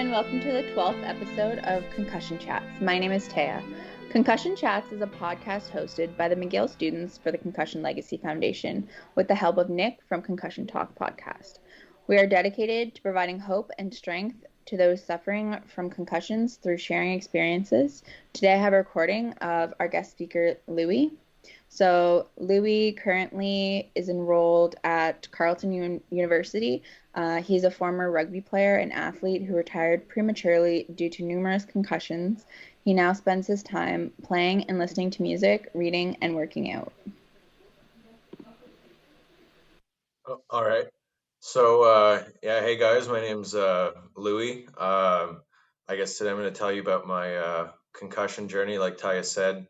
and welcome to the 12th episode of Concussion Chats. My name is Taya. Concussion Chats is a podcast hosted by the McGill students for the Concussion Legacy Foundation with the help of Nick from Concussion Talk podcast. We are dedicated to providing hope and strength to those suffering from concussions through sharing experiences. Today I have a recording of our guest speaker, Louis. So Louis currently is enrolled at Carleton University. He's a former rugby player and athlete who retired prematurely due to numerous concussions. He now spends his time playing and listening to music, reading, and working out. All right. So, hey guys, my name's Louis. I guess today I'm going to tell you about my concussion journey. Like Taya said,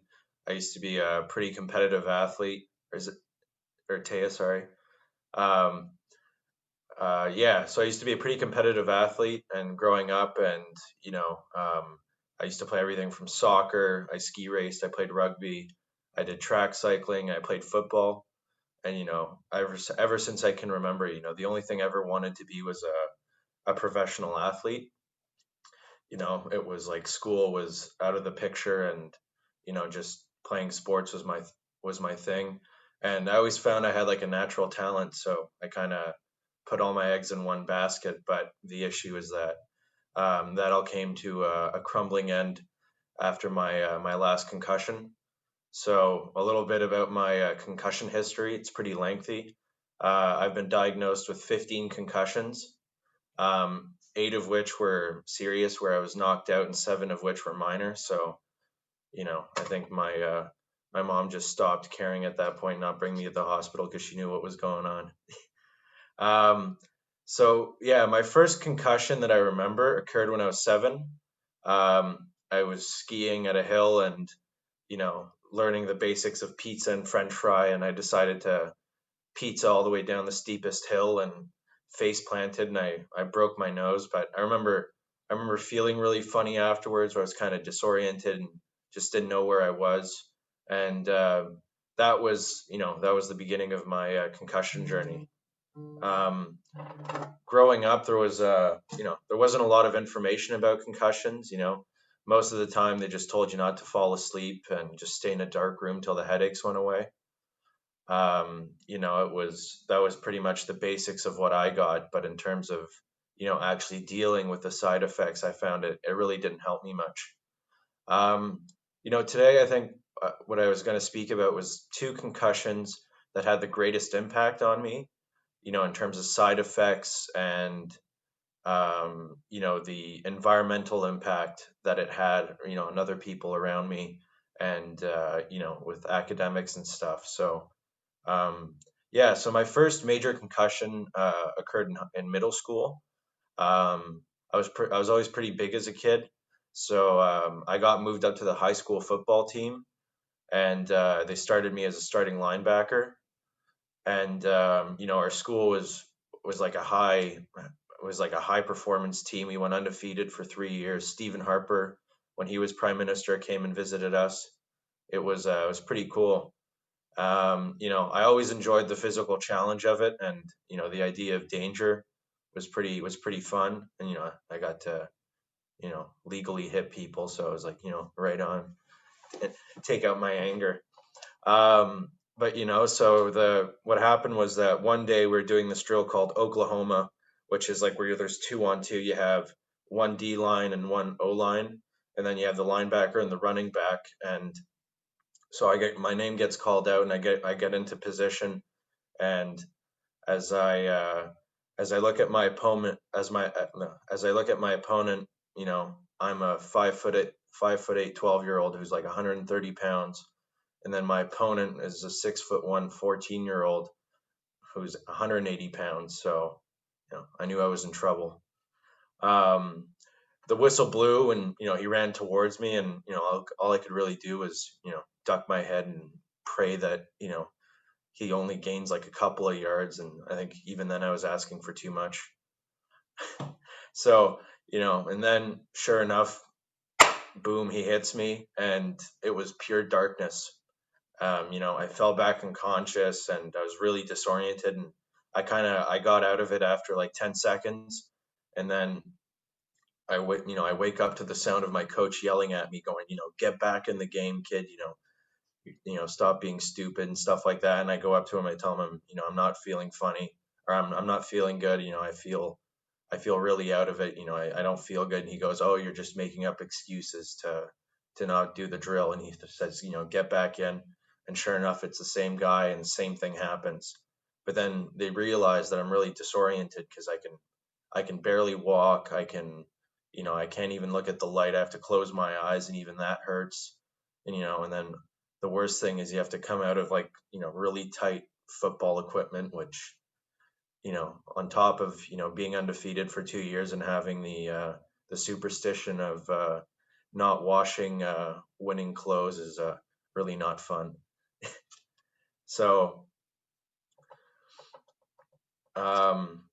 I used to be a pretty competitive athlete, or Taya, sorry. So I used to be a pretty competitive athlete, and growing up, and I used to play everything from soccer. I ski raced. I played rugby. I did track cycling. I played football. And ever since I can remember, the only thing I ever wanted to be was a professional athlete. It was like school was out of the picture, and just playing sports was my thing. And I always found I had like a natural talent, so I kind of put all my eggs in one basket. But the issue is that that all came to a crumbling end after my last concussion. So a little bit about my concussion history. It's pretty lengthy. I've been diagnosed with 15 concussions, 8 of which were serious, where I was knocked out, and 7 of which were minor. So, I think my mom just stopped caring at that point, not bring me to the hospital because she knew what was going on. My first concussion that I remember occurred when I was 7. I was skiing at a hill and learning the basics of pizza and French fry, and I decided to pizza all the way down the steepest hill and face planted, and I broke my nose. But I remember feeling really funny afterwards, where I was kind of disoriented and just didn't know where I was. And that was the beginning of my concussion journey. Growing up, there wasn't a lot of information about concussions. Most of the time they just told you not to fall asleep and just stay in a dark room till the headaches went away. That was pretty much the basics of what I got. But in terms of, actually dealing with the side effects, I found it really didn't help me much. Today I think what I was going to speak about was 2 concussions that had the greatest impact on me, in terms of side effects and the environmental impact that it had, on other people around me, and with academics and stuff. So so my first major concussion occurred in middle school. I was always pretty big as a kid, so I got moved up to the high school football team, and they started me as a starting linebacker. And our school was like a high performance team. We went undefeated for 3 years. Stephen Harper, when he was prime minister, came and visited us. It was pretty cool. I always enjoyed the physical challenge of it, and the idea of danger was pretty fun. And I got to legally hit people, so I was like, right on, take out my anger. But so what happened was that one day we were doing this drill called Oklahoma, which is like where there's 2-on-2. You have one D line and one O line, and then you have the linebacker and the running back. And so my name gets called out, and I get into position. And as I look at my opponent, I'm a 5'8", 12-year-old who's like 130 pounds. And then my opponent is a 6'1", 14-year-old who's 180 pounds. So, I knew I was in trouble. The whistle blew, and he ran towards me, and all I could really do was duck my head and pray that he only gains like a couple of yards. And I think even then I was asking for too much. So and then sure enough, boom, he hits me, and it was pure darkness. I fell back unconscious, and I was really disoriented, and I got out of it after like 10 seconds. And then I wake up to the sound of my coach yelling at me, going, get back in the game, kid. Stop being stupid and stuff like that. And I go up to him, I tell him, I'm not feeling funny, or I'm not feeling good. I feel really out of it. I don't feel good. And he goes, oh, you're just making up excuses to not do the drill. And he says, get back in. And sure enough, it's the same guy, and the same thing happens. But then they realize that I'm really disoriented because I can barely walk. I can't even look at the light. I have to close my eyes, and even that hurts. And then the worst thing is you have to come out of like, really tight football equipment, which, on top of, being undefeated for 2 years and having the superstition of not washing winning clothes is really not fun. So, um,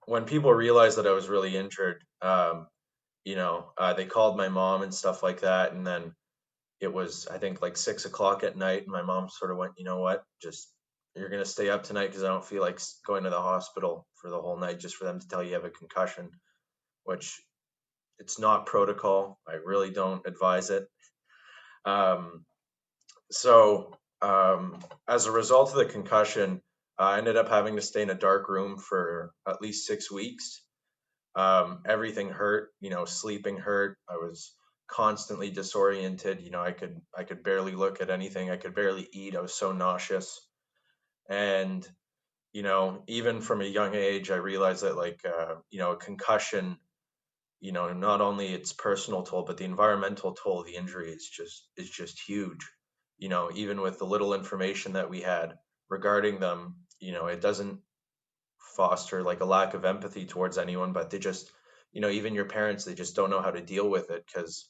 when people realized that I was really injured, they called my mom and stuff like that. And then it was, I think, like 6 o'clock at night. And my mom sort of went, you know what, just, you're going to stay up tonight because I don't feel like going to the hospital for the whole night just for them to tell you have a concussion, which it's not protocol. I really don't advise it. Um, so, as a result of the concussion, I ended up having to stay in a dark room for at least 6 weeks. Everything hurt, sleeping hurt. I was constantly disoriented. I could barely look at anything. I could barely eat. I was so nauseous. And, even from a young age, I realized that, like, a concussion, not only its personal toll, but the environmental toll of the injury is just huge. Even with the little information that we had regarding them, it doesn't foster like a lack of empathy towards anyone, but they just, even your parents, they just don't know how to deal with it because,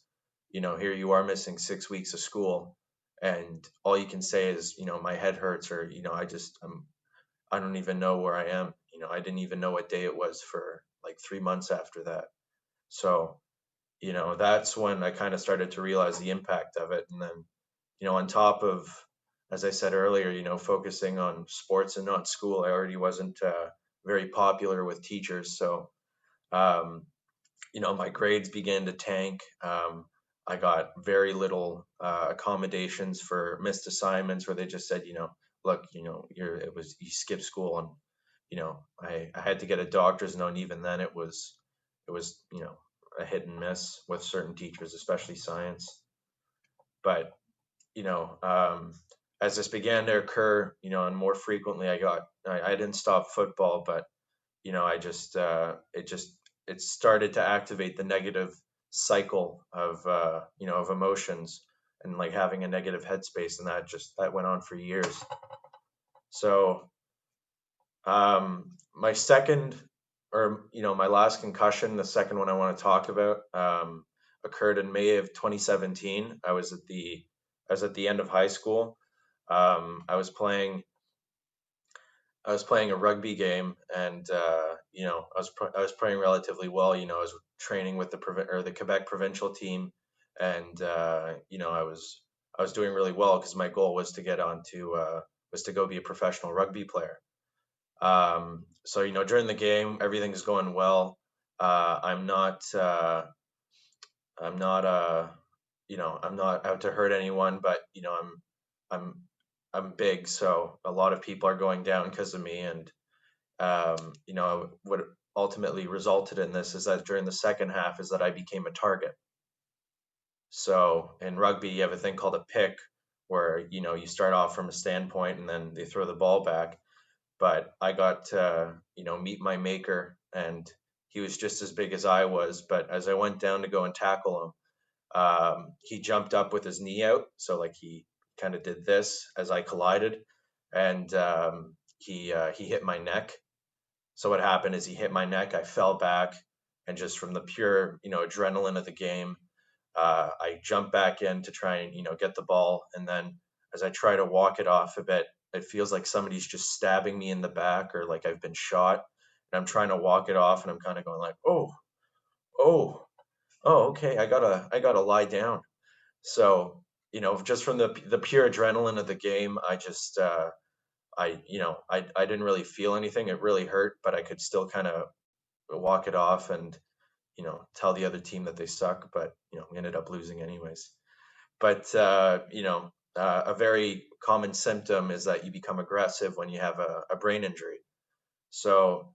here you are missing 6 weeks of school, and all you can say is, my head hurts, or, I don't even know where I am. I didn't even know what day it was for like 3 months after that. So, that's when I kind of started to realize the impact of it. And then, on top of, as I said earlier, focusing on sports and not school, I already wasn't very popular with teachers. So, um, my grades began to tank. I got very little accommodations for missed assignments, where they just said, look, you skipped school, and I had to get a doctor's note. And even then, it was a hit and miss with certain teachers, especially science. But you know, um, as this began to occur, and more frequently, I didn't stop football, but I just it started to activate the negative cycle of emotions, and like having a negative headspace, and that went on for years. So, my second, or my last concussion, the second one I want to talk about, occurred in May of 2017. I was at the end of high school. I was playing a rugby game, and I was playing relatively well. I was training with the Quebec provincial team, and I was doing really well because my goal was to get on to was to go be a professional rugby player. So during the game, everything's going well. I'm not I'm not I'm not out to hurt anyone, but I'm I'm big, so a lot of people are going down because of me. And what ultimately resulted in this is that during the second half is that I became a target. So in rugby, you have a thing called a pick, where you start off from a standpoint and then they throw the ball back. But I got to meet my maker, and he was just as big as I was. But as I went down to go and tackle him, he jumped up with his knee out, so like he kind of did this as I collided, and he hit my neck. So what happened is he hit my neck. I fell back, and just from the pure adrenaline of the game, I jumped back in to try and get the ball. And then as I try to walk it off a bit, it feels like somebody's just stabbing me in the back, or like I've been shot. And I'm trying to walk it off, and I'm kind of going like, oh, oh, oh, okay, I gotta lie down. So just from the pure adrenaline of the game, I didn't really feel anything. It really hurt, but I could still kind of walk it off. And tell the other team that they suck, but we ended up losing anyways. But a very common symptom is that you become aggressive when you have a brain injury. So,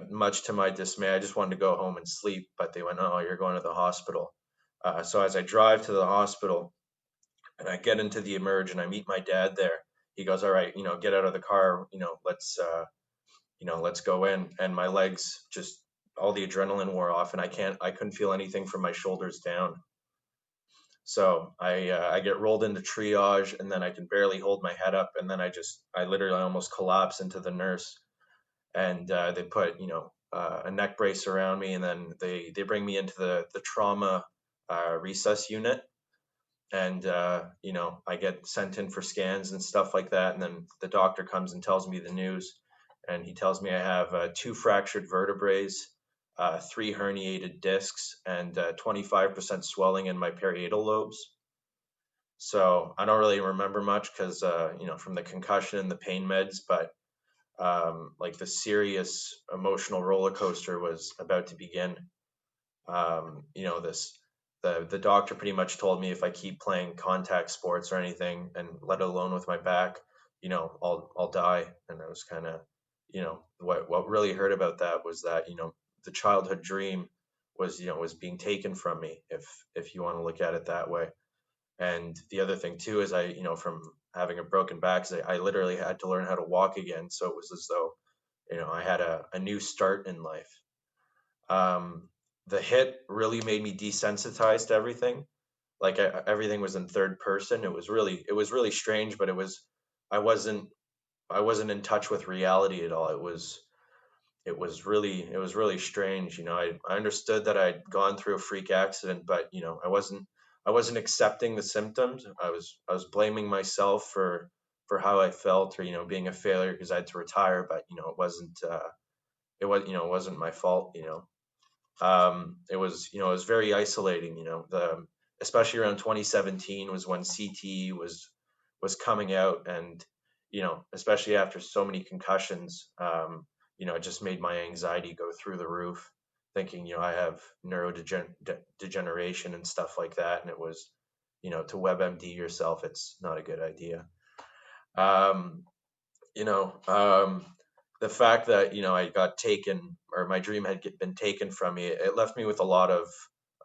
much to my dismay, I just wanted to go home and sleep, but they went, "Oh, you're going to the hospital." So as I drive to the hospital and I get into the emerge and I meet my dad there, he goes, "All right, get out of the car, let's go in." And my legs just all the adrenaline wore off, and I couldn't feel anything from my shoulders down. So I get rolled into triage, and then I can barely hold my head up, and then I literally almost collapse into the nurse, and they put a neck brace around me, and then they bring me into the trauma resus unit, and I get sent in for scans and stuff like that, and then the doctor comes and tells me the news, and he tells me I have 2 fractured vertebrae, 3 herniated discs, and 25% swelling in my parietal lobes. So I don't really remember much because from the concussion and the pain meds, but like the serious emotional roller coaster was about to begin. This the doctor pretty much told me if I keep playing contact sports or anything, and let alone with my back, I'll die. And I was kind of, what really hurt about that was that the childhood dream was being taken from me, if you want to look at it that way. And the other thing too is from having a broken back, I literally had to learn how to walk again. So it was as though I had a new start in life. Um, the hit really made me desensitized to everything. Like everything was in third person. It was really strange, but I wasn't I wasn't in touch with reality at all. It was really strange. I understood that I'd gone through a freak accident, but I wasn't accepting the symptoms. I was blaming myself for how I felt, or being a failure because I had to retire, but it wasn't my fault. It was very isolating. Especially around 2017 was when CTE was coming out, and especially after so many concussions, it just made my anxiety go through the roof, thinking I have neurodegeneration and stuff like that, and it was to WebMD yourself, it's not a good idea. Um, you know, the fact that I got taken, or my dream had been taken from me, it left me with a lot of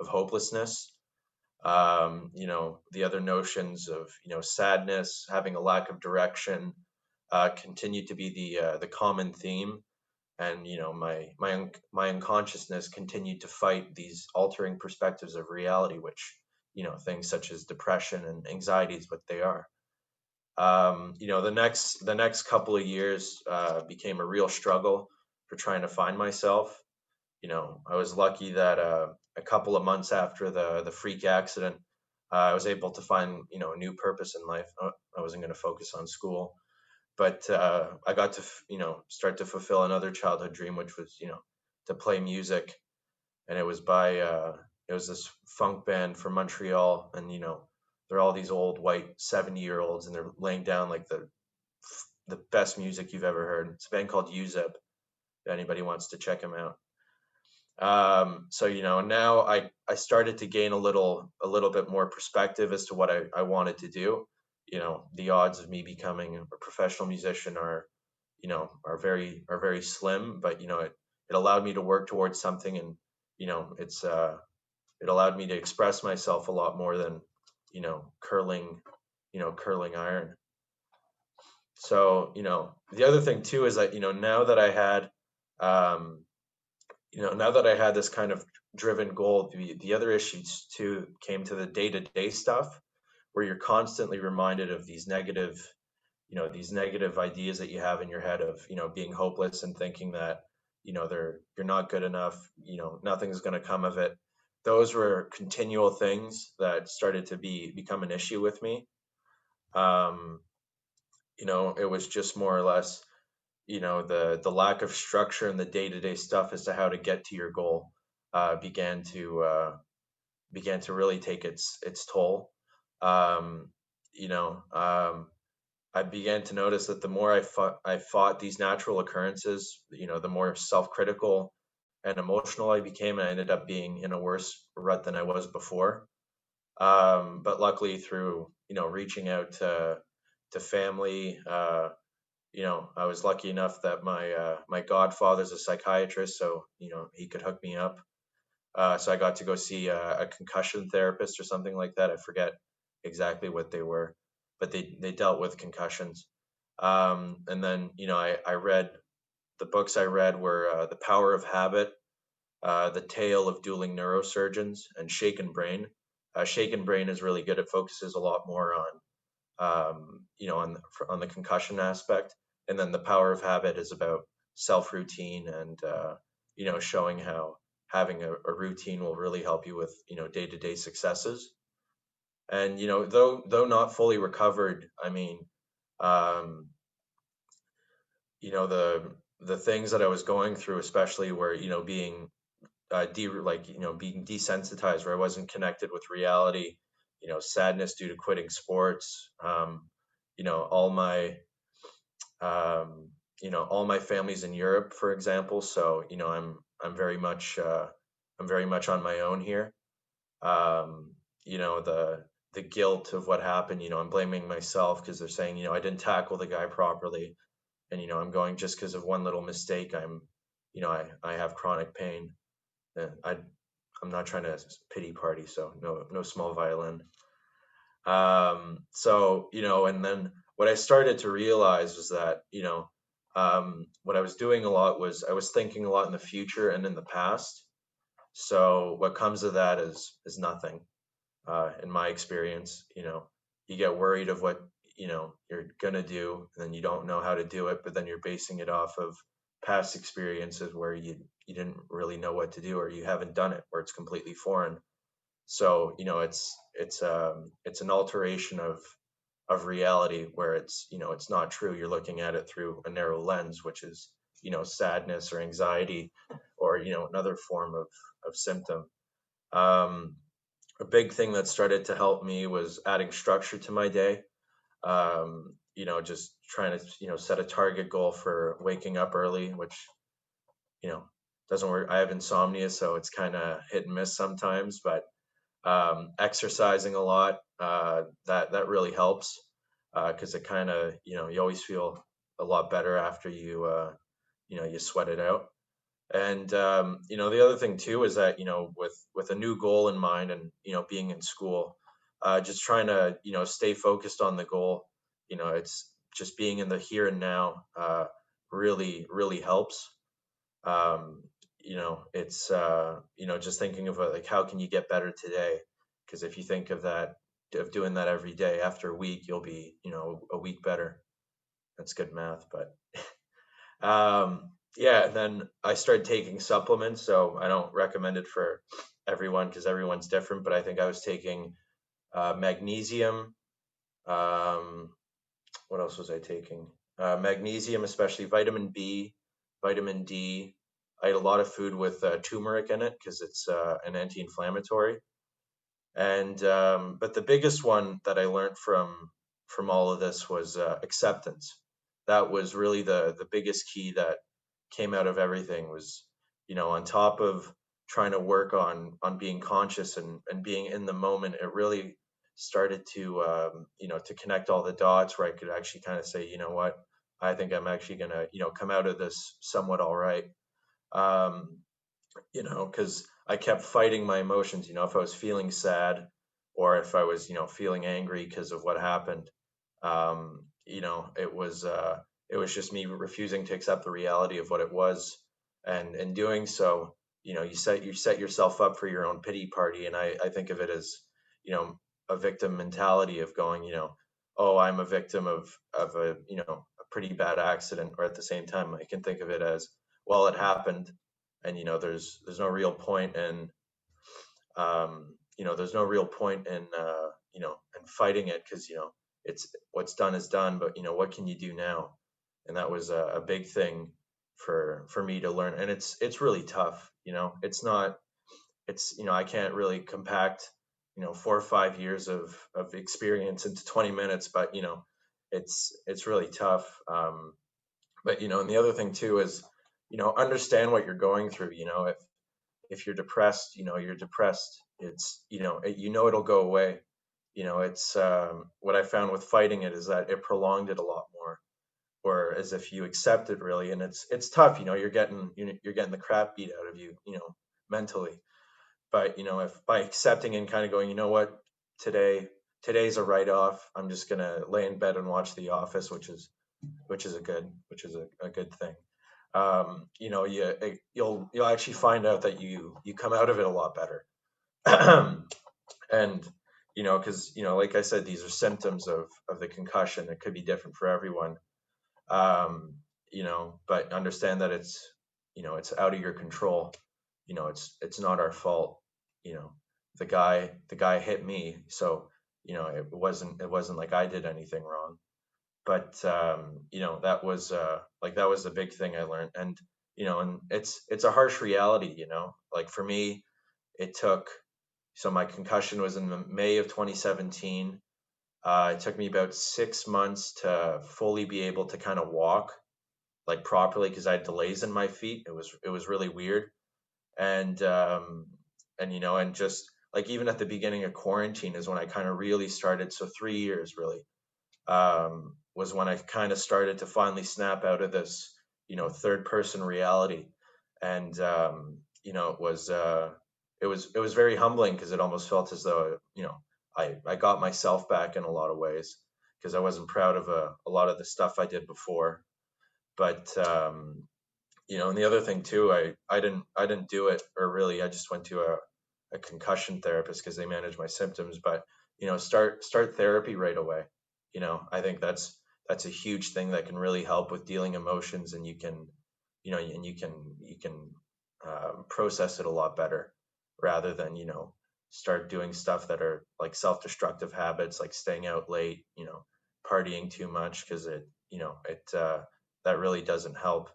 hopelessness. The other notions of sadness, having a lack of direction, continued to be the common theme, and my unconsciousness continued to fight these altering perspectives of reality, which things such as depression and anxiety is what they are. The next couple of years became a real struggle for trying to find myself. I was lucky that a couple of months after the freak accident, I was able to find a new purpose in life. I wasn't going to focus on school, but I got to start to fulfill another childhood dream, which was to play music. And it was this funk band from Montreal, and they're all these old white 70-year-olds, and they're laying down like the best music you've ever heard. It's a band called UZIP, if anybody wants to check them out. So now I started to gain a little bit more perspective as to what I wanted to do. The odds of me becoming a professional musician are very slim, but it allowed me to work towards something, and it allowed me to express myself a lot more than curling curling iron. So the other thing too is that um now that I had this kind of driven goal, the other issues too came to the day-to-day stuff, where you're constantly reminded of these negative ideas that you have in your head of being hopeless and thinking that you're not good enough, nothing's going to come of it. Those were continual things that started to become an issue with me. um it was just more or less the lack of structure and the day-to-day stuff as to how to get to your goal began to really take its toll. um you know um I began to notice that the more I fought these natural occurrences, the more self-critical and emotional I became, and I ended up being in a worse rut than I was before. But luckily, through reaching out to family, I was lucky enough that my godfather's a psychiatrist, so he could hook me up. So I got to go see a concussion therapist or something like that. I forget exactly what they were, but they dealt with concussions. And then I read the books I read were The Power of Habit, The Tale of Dueling Neurosurgeons, and Shaken Brain. Shaken Brain is really good. It focuses a lot more on on the concussion aspect, and then The Power of Habit is about self routine and showing how having a routine will really help you with day to day successes. And though not fully recovered, I mean, um, the things that I was going through, especially where being being desensitized, where I wasn't connected with reality, sadness due to quitting sports, all my all my family's in Europe, for example. So I'm very much on my own here. Um, the guilt of what happened, I'm blaming myself because they're saying, I didn't tackle the guy properly, and I'm going just because of one little mistake. I have chronic pain. I'm not trying to pity party, so no small violin. And then what I started to realize was that, what I was doing a lot was I was thinking a lot in the future and in the past. So what comes of that is nothing, in my experience. You get worried of what, you're gonna do, and then you don't know how to do it, but then you're basing it off of past experiences where you didn't really know what to do, or you haven't done it, where it's completely foreign. So it's an alteration of reality where it's not true. You're looking at it through a narrow lens, which is sadness or anxiety, or another form of symptom. Um, a big thing that started to help me was adding structure to my day. Just trying to set a target goal for waking up early, which you know doesn't work. I have insomnia, so it's kind of hit and miss sometimes, but exercising a lot, that really helps, because it kind of you always feel a lot better after you sweat it out. And the other thing too is that with a new goal in mind, and being in school, just trying to stay focused on the goal. It's just being in the here and now, really helps. It's just thinking of like, how can you get better today? Because if you think of doing that every day, after a week you'll be a week better. That's good math. But yeah, then I started taking supplements. So I don't recommend it for everyone because everyone's different, but I think I was taking magnesium. um, what else was I taking? Magnesium, especially vitamin B, vitamin D. I ate a lot of food with turmeric in it because it's an anti-inflammatory. And but the biggest one that I learned from all of this was acceptance. That was really the biggest key that came out of everything. Was on top of trying to work on being conscious and being in the moment, it really started to to connect all the dots where I could actually kind of say, what, I think I'm actually gonna come out of this somewhat all right. um, because I kept fighting my emotions. If I was feeling sad, or if I was, feeling angry because of what happened, it was just me refusing to accept the reality of what it was, and in doing so, you set yourself up for your own pity party. And I think of it as, you know, a victim mentality of going, oh, I'm a victim of a pretty bad accident, or at the same time, I can think of it as, well, it happened, and there's no real point in there's no real point in in fighting it, because it's what's done is done. But what can you do now? And that was a big thing for me to learn. And it's really tough. It's not it's I can't really compact 4 or 5 years of experience into 20 minutes, but it's really tough. But and the other thing too is, understand what you're going through. If you're depressed, you're depressed. It's, it'll go away. It's what I found with fighting it is that it prolonged it a lot more. Or as if you accept it really, and it's tough. You're getting the crap beat out of you, mentally. But if by accepting and kind of going, you know what, today today's a write off. I'm just gonna lay in bed and watch The Office, which is a good thing. You'll actually find out that you come out of it a lot better. And because like I said, these are symptoms of the concussion. It could be different for everyone. But understand that it's out of your control. It's not our fault. you know the guy hit me, so it wasn't like I did anything wrong. But that was the big thing I learned. And it's a harsh reality. Like for me, it took so my concussion was in the May of 2017. It took me about 6 months to fully be able to kind of walk like properly because I had delays in my feet. It was really weird. And just like even at the beginning of quarantine is when I kind of really started. So 3 years really was when I kind of started to finally snap out of this, third person reality. And it was very humbling because it almost felt as though I got myself back in a lot of ways because I wasn't proud of a lot of the stuff I did before. But and the other thing too, I didn't do it, or really I just went to a concussion therapist because they manage my symptoms. But start therapy right away. I think that's a huge thing that can really help with dealing emotions, and you can process it a lot better rather than start doing stuff that are like self-destructive habits, like staying out late, partying too much, because that really doesn't help.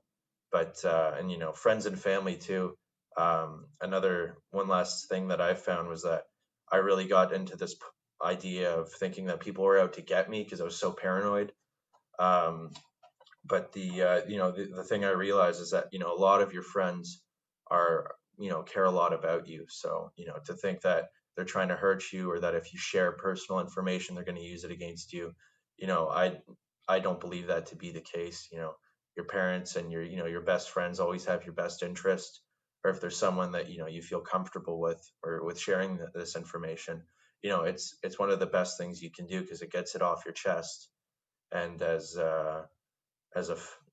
But and friends and family too. Another one last thing that I found was that I really got into this idea of thinking that people were out to get me because I was so paranoid. um, but the thing I realized is that a lot of your friends are care a lot about you. So to think that they're trying to hurt you, or that if you share personal information they're going to use it against you, I don't believe that to be the case. Your parents and your best friends always have your best interest. Or if there's someone that you feel comfortable with, or with sharing this information, it's one of the best things you can do because it gets it off your chest. And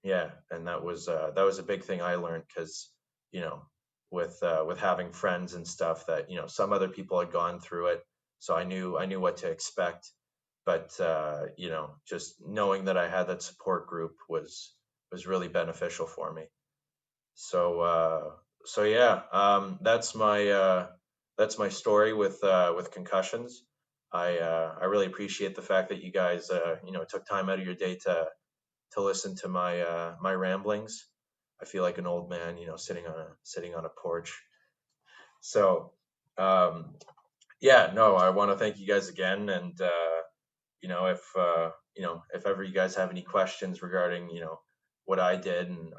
yeah, and that was a big thing I learned because you know with having friends and stuff that some other people had gone through it, so I knew what to expect. But just knowing that I had that support group was really beneficial for me. So yeah, that's my story with concussions. I really appreciate the fact that you guys took time out of your day to listen to my ramblings. I feel like an old man, sitting on a porch. So, um, yeah, no, I want to thank you guys again. And if ever you guys have any questions regarding what I did, and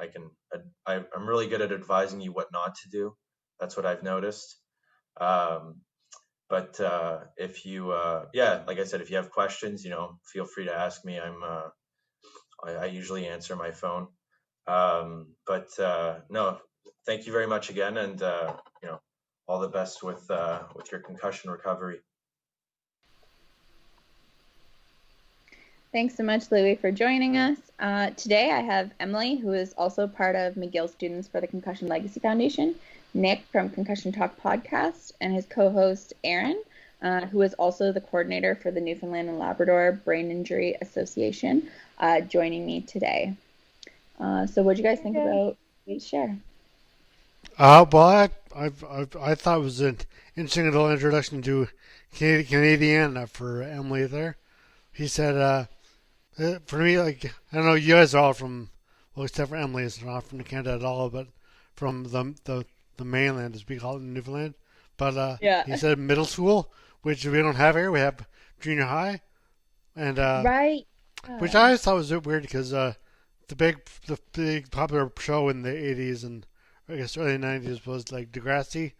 I'm really good at advising you what not to do. That's what I've noticed. Um, but if you yeah, like I said, if you have questions, feel free to ask me. I usually answer my phone. But no, thank you very much again, and all the best with your concussion recovery. Thanks so much, Louie, for joining us. Today I have Emily, who is also part of McGill Students for the Concussion Legacy Foundation, Nick from Concussion Talk Podcast, and his co-host, Aaron, who is also the coordinator for the Newfoundland and Labrador Brain Injury Association, joining me today. So what do you guys think about Louie's share? Well, I thought it was an interesting little introduction to Canadian for Emily there. He said, for me, like, I don't know, you guys are all from, well, except for Emily, is not from Canada at all, but from the mainland, as we call it in Newfoundland. But Yeah. he said middle school, which we don't have here. We have junior high, and Right. which I always thought was a bit weird because the big popular show in the 80s and I guess early 90s was like Degrassi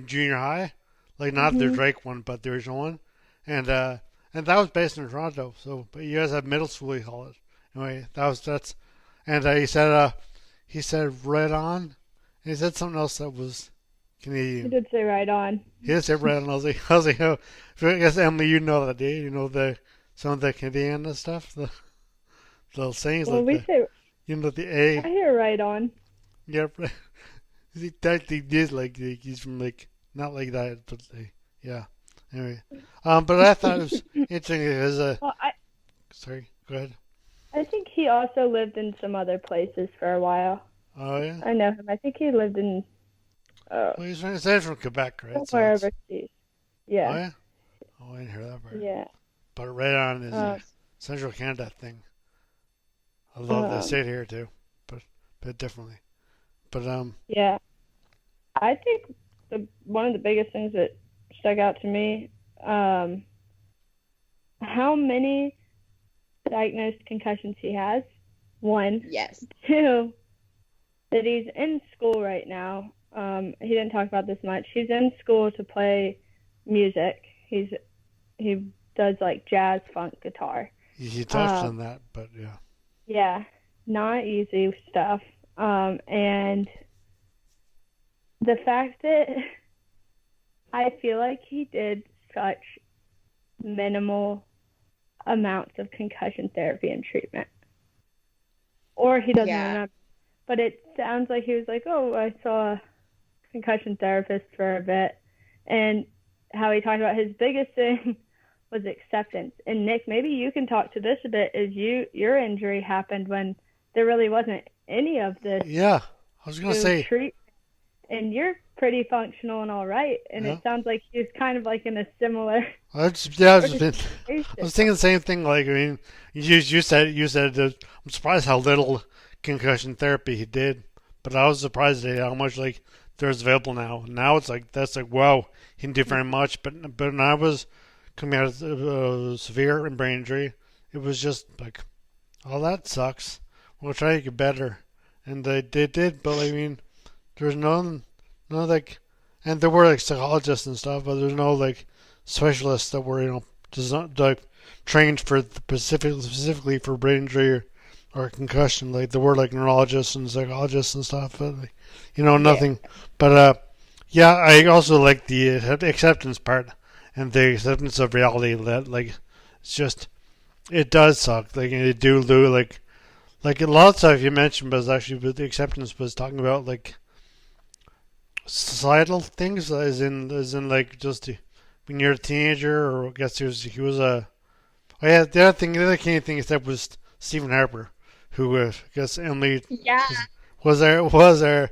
Junior High, like not the Drake one, but the original one, and that was based in Toronto. So, but you guys have middle school, you call it. Anyway, that's and he said right on, and he said something else that was Canadian. He did say right on. He did say right on. I was like, oh, I guess Emily, you know that, do you? You know some of the Canadian stuff, the little sayings Well, like you know the A. I hear right on. Yep. He did like he's from like not like that, but yeah. Anyway, but I thought it was interesting because Well, sorry, go ahead. I think he also lived in some other places for a while. Oh yeah. I know him. I think he lived in Well, he's from Quebec, right? somewhere overseas. Yeah. Oh yeah. Oh, I didn't hear that part. Yeah. But right on is a Central Canada thing. I love the state here too, but differently. But Yeah. I think one of the biggest things that stuck out to me, how many diagnosed concussions he has. 1. Yes. 2, that he's in school right now. He didn't talk about this much. He's in school to play music. He does like jazz, funk, guitar. he touched on that, but yeah. Yeah, not easy stuff. And the fact that I feel like he did such minimal amounts of concussion therapy and treatment. Or he doesn't remember. But it sounds like he was like, oh, I saw a concussion therapist for a bit. And how he talked about his biggest thing was acceptance. And Nick, maybe you can talk to this a bit, is your injury happened when there really wasn't any of this. Yeah, I was going to say. And you're pretty functional and all right. And it sounds like he's kind of like in a similar. I was thinking the same thing. Like, I mean, you said that I'm surprised how little concussion therapy he did, but I was surprised at how much like there's available now. Now it's like that's like wow, he didn't do very much. But when I was coming out of severe brain injury, it was just like, oh, that sucks. We'll try to get better, and they did. But I mean, there's no like, and there were like psychologists and stuff, but there's no like specialists that were just not like trained for specifically for brain injury or concussion. Like there were like neurologists and psychologists and stuff, but like, nothing. Yeah. But yeah, I also like the acceptance part and the acceptance of reality that like it's just it does suck. Like you do like a lot of stuff you mentioned, but actually the acceptance was talking about like societal things, as in like just when you're a teenager, or I guess he was a. Oh yeah, the other key thing he said was Stephen Harper, who I guess Emily was our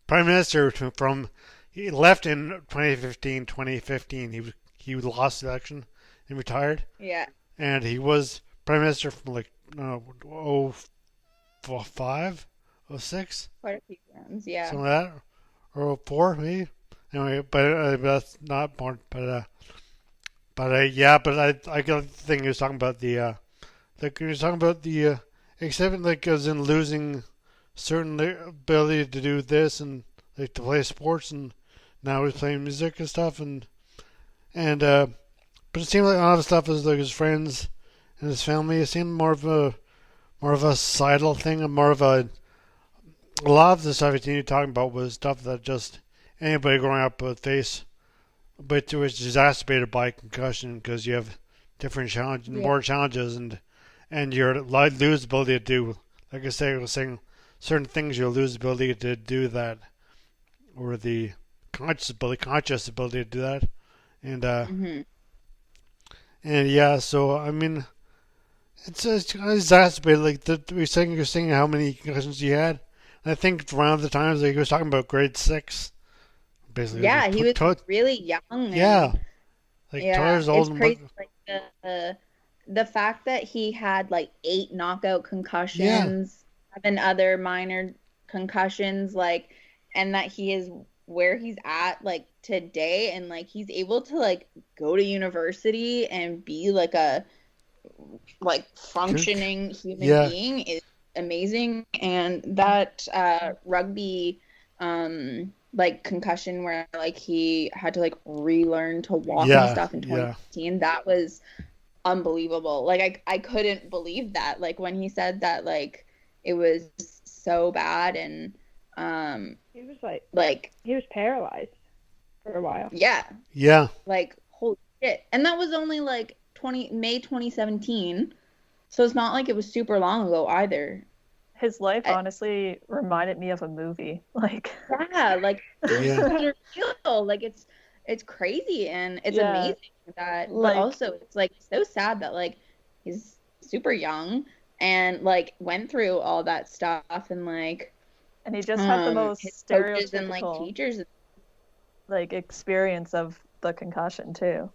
prime minister from. He left in 2015. He lost the election and retired. Yeah. And he was prime minister from like 05, 06. Quite a few rounds, yeah. Some of that, or 04 maybe. Anyway, but that's not important. But yeah, but I got the thing he was talking about except like as in losing certain ability to do this and like to play sports, and now he's playing music and stuff, and but it seemed like a lot of stuff is like his friends and his family. It seemed more of a societal thing, and more of a lot of the stuff you're talking about was stuff that just anybody growing up would face, but it was exacerbated by concussion because you have different challenges, more challenges, and you lose the ability to do, like I was saying, certain things you'll lose the ability to do that, or the conscious ability to do that, and and yeah, so I mean, it's kind of exacerbated. Like you're saying how many concussions you had. And I think around the times like he was talking about grade 6, basically. Yeah, he was really young. Yeah, like 12 years old. It's crazy. Like the fact that he had like 8 knockout concussions, 7 other minor concussions, like, and that he is where he's at like today, and like he's able to like go to university and be like a functioning human being is amazing. And that rugby like concussion where like he had to like relearn to walk and Yeah, stuff in yeah, 2015, that was unbelievable. Like I couldn't believe that. Like when he said that like it was so bad and He was like he was paralyzed for a while. yeah, yeah, like holy shit. And that was only like May 2017. So it's not like it was super long ago either. His life I, honestly reminded me of a movie. Like, yeah, like yeah, surreal. Like it's crazy and it's yeah, amazing that, but like, also it's like so sad that like he's super young and like went through all that stuff and like and he just had the most his coaches and like stereotypical teachers. like experience of the concussion too.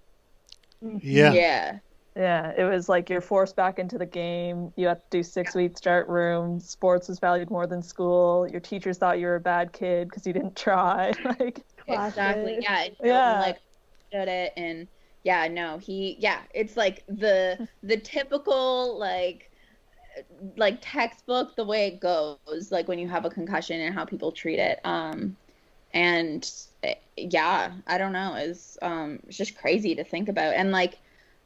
yeah, Yeah. Yeah, it was like you're forced back into the game. You had to do 6 weeks start room. Sports was valued more than school. Your teachers thought you were a bad kid because you didn't try. Like, Exactly. Yeah. And yeah, like did it and yeah, no, it's like the typical like textbook the way it goes, like when you have a concussion and how people treat it. And yeah, I don't know, it's just crazy to think about. And like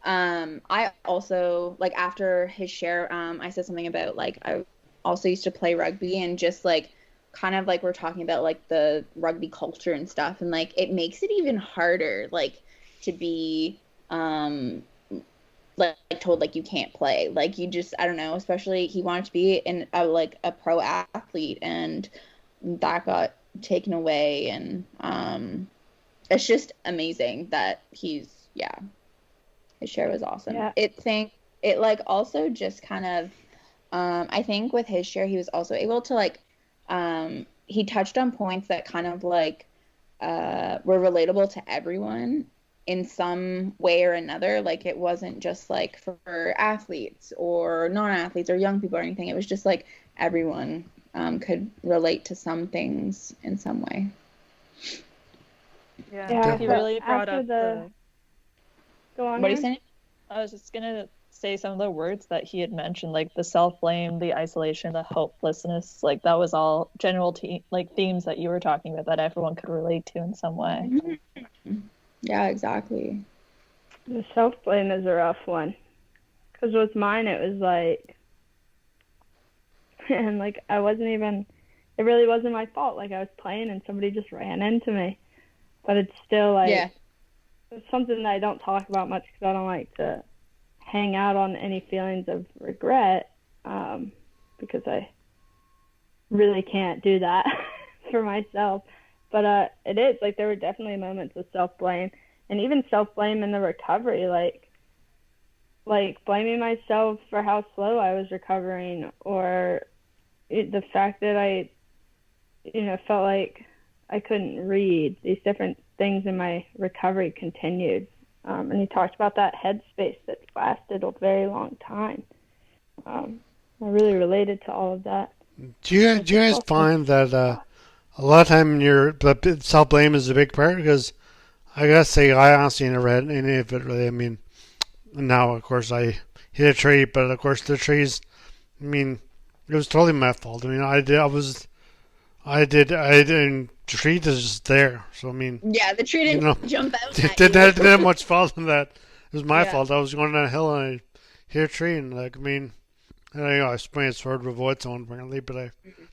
I also like after his share, I said something about like I also used to play rugby and just like kind of like we're talking about like the rugby culture and stuff and like it makes it even harder like to be like told like you can't play, like you just I don't know, especially he wanted to be in like a pro athlete and that got taken away and it's just amazing that his share was awesome. Yeah. It like also just kind of I think with his share he was also able to like he touched on points that kind of like were relatable to everyone in some way or another. Like it wasn't just like for athletes or non-athletes or young people or anything. It was just like everyone could relate to some things in some way. yeah. He really brought up the. Go on. What are you saying? I was just gonna say some of the words that he had mentioned, like the self-blame, the isolation, the hopelessness. Like that was all general like themes that you were talking about that everyone could relate to in some way. Mm-hmm. Yeah, exactly. The self-blame is a rough one. Because with mine, it was like, and like I wasn't even, it really wasn't my fault. Like I was playing and somebody just ran into me. But it's still like, Yeah. It's something that I don't talk about much because I don't like to hang out on any feelings of regret because I really can't do that for myself. But it is like there were definitely moments of self-blame and even self-blame in the recovery, like blaming myself for how slow I was recovering or the fact that I felt like I couldn't read. These different things in my recovery continued. And he talked about that headspace that lasted a very long time. I really related to all of that. Do you guys find that a lot of time the self blame is a big part? Because I gotta say I honestly never had any of it really. I mean, now of course I hit a tree, but of course the trees. I mean, it was totally my fault. I mean, I didn't. The tree is just there. So I mean, yeah, the tree didn't jump out. Didn't have much fault in that. It was my fault. I was going down a hill and I hit a tree and like I mean, I sprang a sword to avoid someone apparently, but I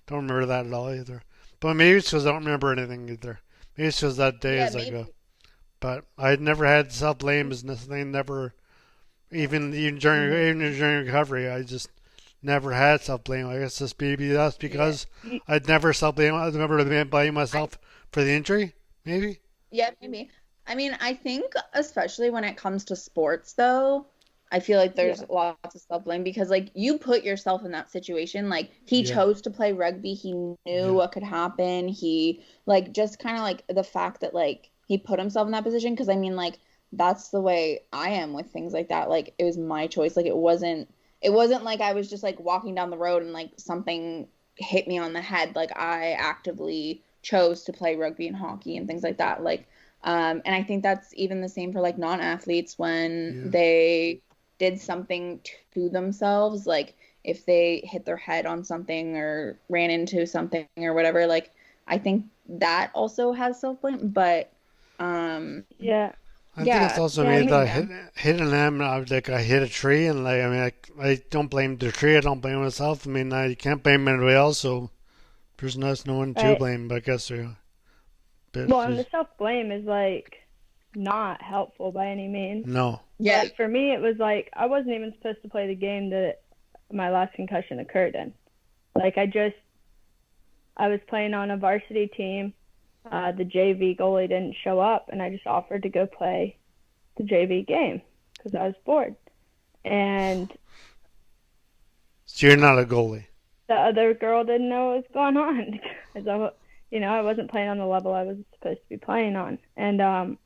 don't remember that at all either. But maybe it's because I don't remember anything either. Maybe it's because that day is like a. But I never had self blame as nothing. Never, even during recovery, I just never had self blame. I guess that's because I'd never self blame. I remember blaming myself for the injury. Maybe. Yeah, maybe. I mean, I think especially when it comes to sports, though, I feel like there's lots of self blame because like you put yourself in that situation. Like he chose to play rugby. He knew what could happen. He like just kind of like the fact that like he put himself in that position. Because I mean, like that's the way I am with things like that. Like it was my choice. Like it wasn't like I was just like walking down the road and like something hit me on the head. Like I actively chose to play rugby and hockey and things like that. Like, and I think that's even the same for like non-athletes when they did something to themselves. Like if they hit their head on something or ran into something or whatever. Like, I think that also has self-blame, but Yeah. I think it's also I me that mean, I hit an M. I hit a tree, and like I mean, I don't blame the tree. I don't blame myself. I mean, you can't blame anybody else. So there's no one to right. blame. But I guess Well, and the self-blame is like not helpful by any means. no. yeah, Like for me, it was like I wasn't even supposed to play the game that my last concussion occurred in. Like I was playing on a varsity team. The JV goalie didn't show up, and I just offered to go play the JV game because I was bored. And So you're not a goalie. the other girl didn't know what was going on because I wasn't playing on the level I was supposed to be playing on, and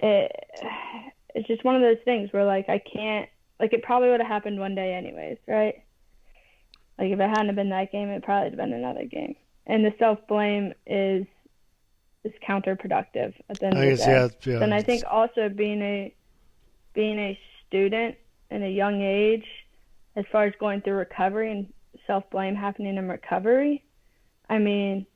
it's just one of those things where like I can't, like it probably would have happened one day anyways, right? Like if it hadn't been that game, it probably would have been another game. And the self-blame is counterproductive at the end of the day. Yeah. And I think also being a student in a young age, as far as going through recovery and self-blame happening in recovery, I mean,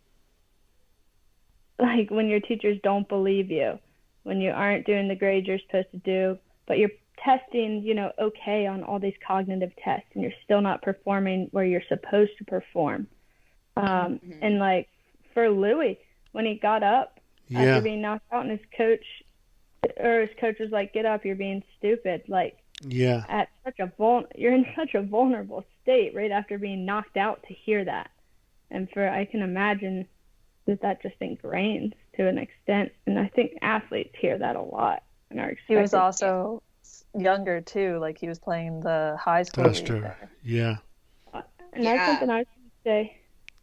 like when your teachers don't believe you, when you aren't doing the grades you're supposed to do, but you're testing, okay on all these cognitive tests, and you're still not performing where you're supposed to perform. And like for Louis, when he got up after being knocked out, and his coach was like, "Get up, you're being stupid." Like, at you're in such a vulnerable state right after being knocked out to hear that, and I can imagine that just ingrains to an extent, and I think athletes hear that a lot and are expected. He was also younger too, like he was playing the high school league there. Yeah. And that's something I was going to say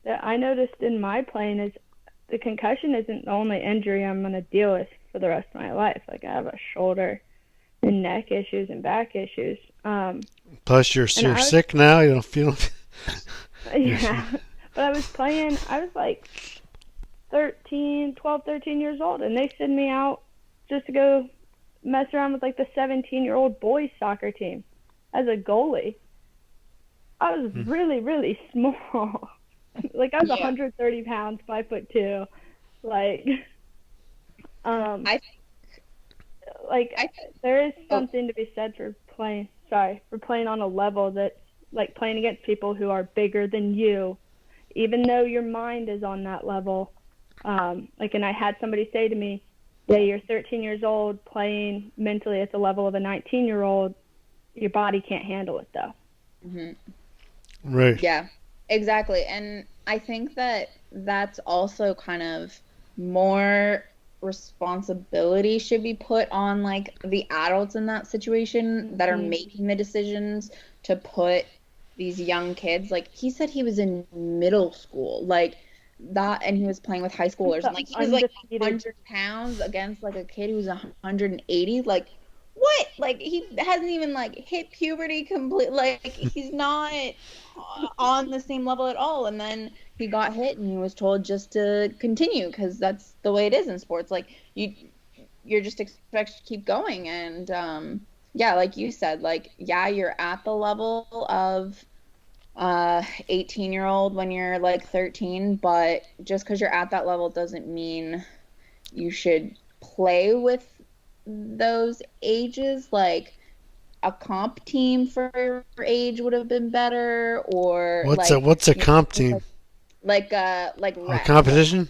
that I noticed in my playing is the concussion isn't the only injury I'm going to deal with for the rest of my life. Like I have a shoulder and neck issues and back issues. Plus you're sick now. You don't feel. Yeah. But I was like 12, 13 years old, and they sent me out just to go mess around with like the 17-year-old boys soccer team as a goalie. I was really, really small. Like I was 130 pounds, 5'2". There is something to be said for playing on a level that's like playing against people who are bigger than you, even though your mind is on that level. And I had somebody say to me, "Yeah, you're 13 years old playing mentally at the level of a 19-year-old. Your body can't handle it, though." Mm-hmm. Right. Yeah, exactly. And I think that that's also kind of more responsibility should be put on like the adults in that situation that are making the decisions to put these young kids, like he said he was in middle school, like that, and he was playing with high schoolers, and like he was like 100 pounds against like a kid who's 180. Like what? Like he hasn't even like hit puberty complete. Like he's not on the same level at all. And then he got hit, and he was told just to continue because that's the way it is in sports. Like you're just expected to keep going. And yeah, like you said, like you're at the level of 18-year-old when you're like 13, but just because you're at that level doesn't mean you should play with those ages. Like a comp team for your age would have been better, or what's a comp team? Like a competition?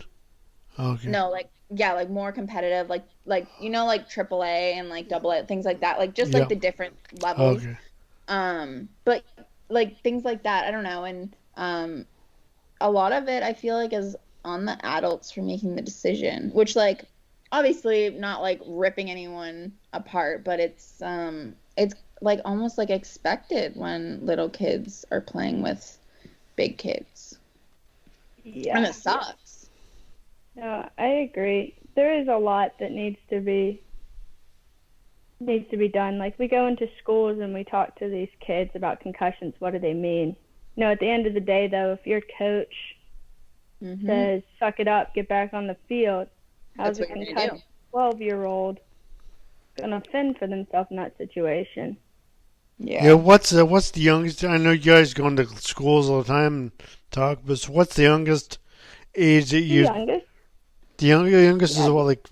Okay. No, like like more competitive, like like AAA and like AA, things like that, like just like the different levels. Okay. But like things like that, I don't know. And a lot of it I feel like is on the adults for making the decision, which like obviously not like ripping anyone apart, but it's like almost like expected when little kids are playing with big kids. Yeah. And it sucks. No, I agree. There is a lot that needs to be done. Like we go into schools and we talk to these kids about concussions. What do they mean? At the end of the day, though, if your coach says, "Suck it up, get back on the field," how's a concussed 12-year-old gonna fend for themselves in that situation? Yeah, what's the youngest? I know you guys go into schools all the time and talk, but what's the youngest age that The you? youngest? The youngest is Yeah. what, like?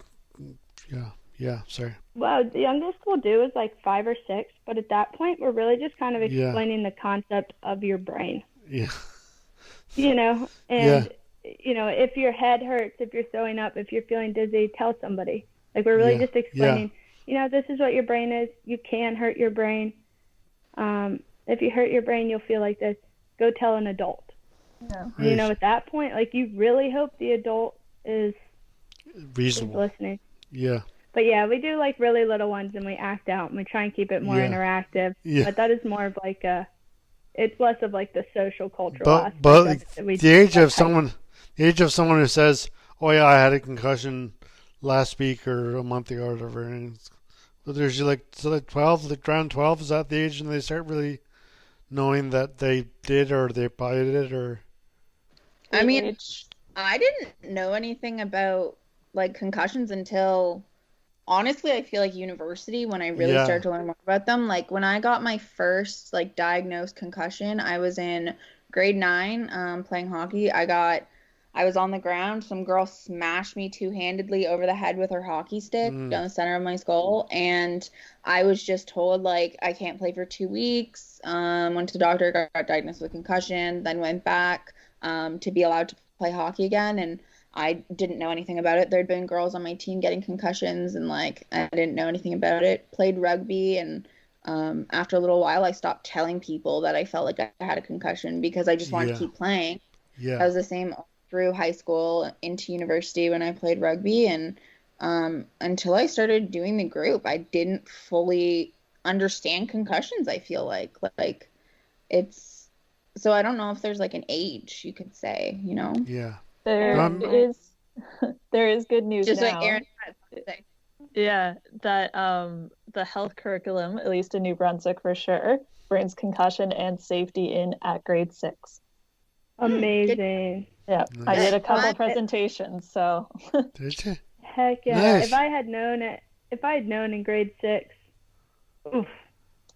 Yeah. Sorry. Well, the youngest we'll do is like 5 or 6, but at that point, we're really just kind of Yeah. explaining the concept of your brain. Yeah. And Yeah. if your head hurts, if you're throwing up, if you're feeling dizzy, tell somebody. Like, we're really Yeah. just explaining, this is what your brain is. You can hurt your brain. If you hurt your brain, you'll feel like this. Go tell an adult. Yeah. And, at that point, like, you really hope the adult is Reasonable. listening. Yeah. But yeah, we do like really little ones and we act out and we try and keep it more interactive. Yeah. But that is more of like it's less of like the social cultural aspect But of it that we the age of someone who says, "Oh yeah, I had a concussion last week or a month ago or whatever," and there's like 12, like around 12, is that the age when they start really knowing that they did or they probably did or? I mean, I didn't know anything about like concussions until, honestly, I feel like university, when I really started to learn more about them. Like when I got my first like diagnosed concussion, I was in grade 9 playing hockey. I was on the ground. Some girl smashed me two-handedly over the head with her hockey stick down the center of my skull. And I was just told, like, I can't play for 2 weeks. Went to the doctor, got diagnosed with concussion, then went back to be allowed to play hockey again. And I didn't know anything about it. There'd been girls on my team getting concussions, and, like, I didn't know anything about it. Played rugby, and after a little while, I stopped telling people that I felt like I had a concussion because I just wanted to keep playing. Yeah. I was the same through high school into university when I played rugby, and until I started doing the group, I didn't fully understand concussions. I feel like it's, so I don't know if there's like an age you could say, Yeah. There is good news just now. like Aaron had to say. Yeah, that the health curriculum, at least in New Brunswick for sure, brings concussion and safety in at grade 6. Amazing. Yeah, Nice. I did a couple presentations, so. Did you? Heck yeah. Nice. If I had known in grade 6, oof.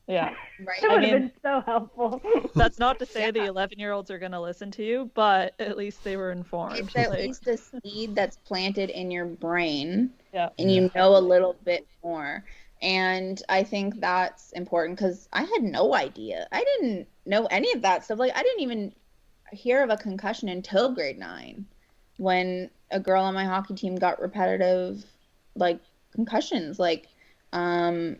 Yeah. Right. It would have been so helpful. That's not to say the 11-year-olds are going to listen to you, but at least they were informed. It's at least a seed that's planted in your brain, Yeah. and you know a little bit more. And I think that's important because I had no idea. I didn't know any of that stuff. Like, I didn't even hear of a concussion until grade 9 when a girl on my hockey team got repetitive, like, concussions. Like, and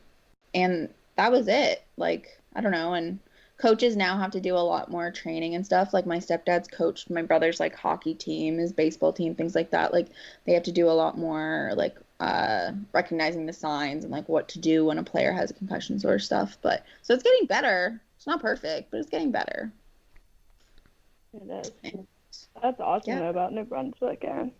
that was it. Like, I don't know. And coaches now have to do a lot more training and stuff. Like, my stepdad's coached my brother's, like, hockey team, his baseball team, things like that. Like, they have to do a lot more, like, recognizing the signs and, like, what to do when a player has a concussion sort of stuff. But, so it's getting better. It's not perfect, but it's getting better. It is. That's awesome about New Brunswick, Aaron.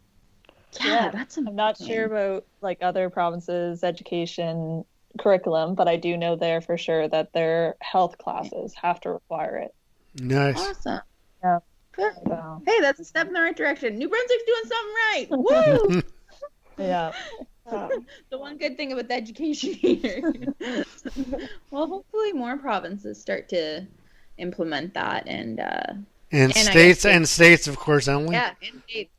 Yeah, that's amazing. I'm not sure about like other provinces' education curriculum, but I do know there for sure that their health classes have to require it. Nice. Awesome. Yeah. Good. So, Hey, that's a step in the right direction. New Brunswick's doing something right. Woo! yeah. The one good thing about the education here. Well, hopefully more provinces start to implement that, and states, of course, Emily. Yeah,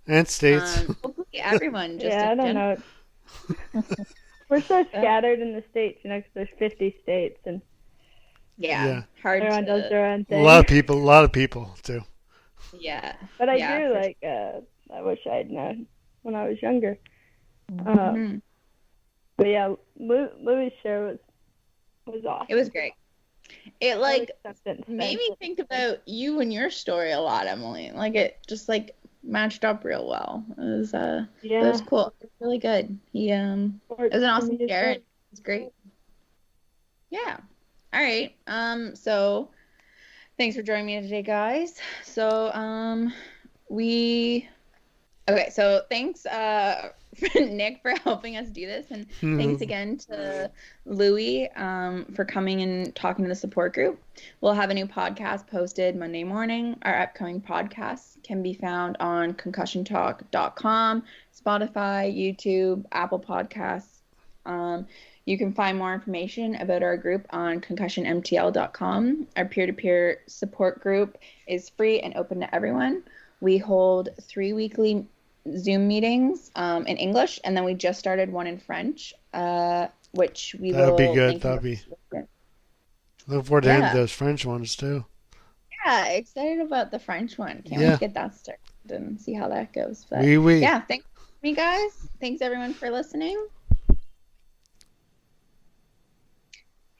and states. Hopefully everyone just. Yeah, I don't know. We're so scattered in the states, because there's 50 states, and hard. Everyone does their own thing. A lot of people too. Yeah, but I do like. I wish I had known when I was younger. But yeah, Louis' show was awesome. It was great. It like made me think about you and your story a lot, Emily. Like it just like matched up real well. It was it was cool. It was really good. He it was an awesome share. It was great. Yeah. All right. So thanks for joining me today, guys. So so thanks Nick for helping us do this, and thanks again to Louis for coming and talking to the support group. We'll have a new podcast posted Monday morning. Our upcoming podcasts can be found on concussiontalk.com, Spotify, YouTube, Apple Podcasts. You can find more information about our group on concussionmtl.com. Our peer-to-peer support group is free and open to everyone. We hold 3 weekly Zoom meetings in English, and then we just started one in French, which we That'd will be good. link in That'd the be. description. Look forward to Yeah. having those French ones too. Yeah, excited about the French one. Can't wait Yeah. to get that started and see how that goes. But Oui, oui. yeah, thanks me guys. Thanks everyone for listening.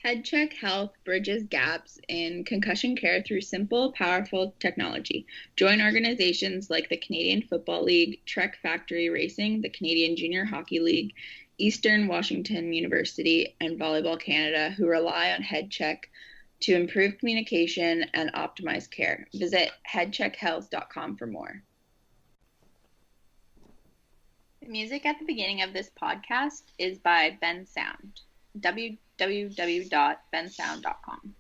HeadCheck Health bridges gaps in concussion care through simple, powerful technology. Join organizations like the Canadian Football League, Trek Factory Racing, the Canadian Junior Hockey League, Eastern Washington University, and Volleyball Canada, who rely on HeadCheck to improve communication and optimize care. Visit headcheckhealth.com for more. The music at the beginning of this podcast is by Ben Sound. www.bensound.com.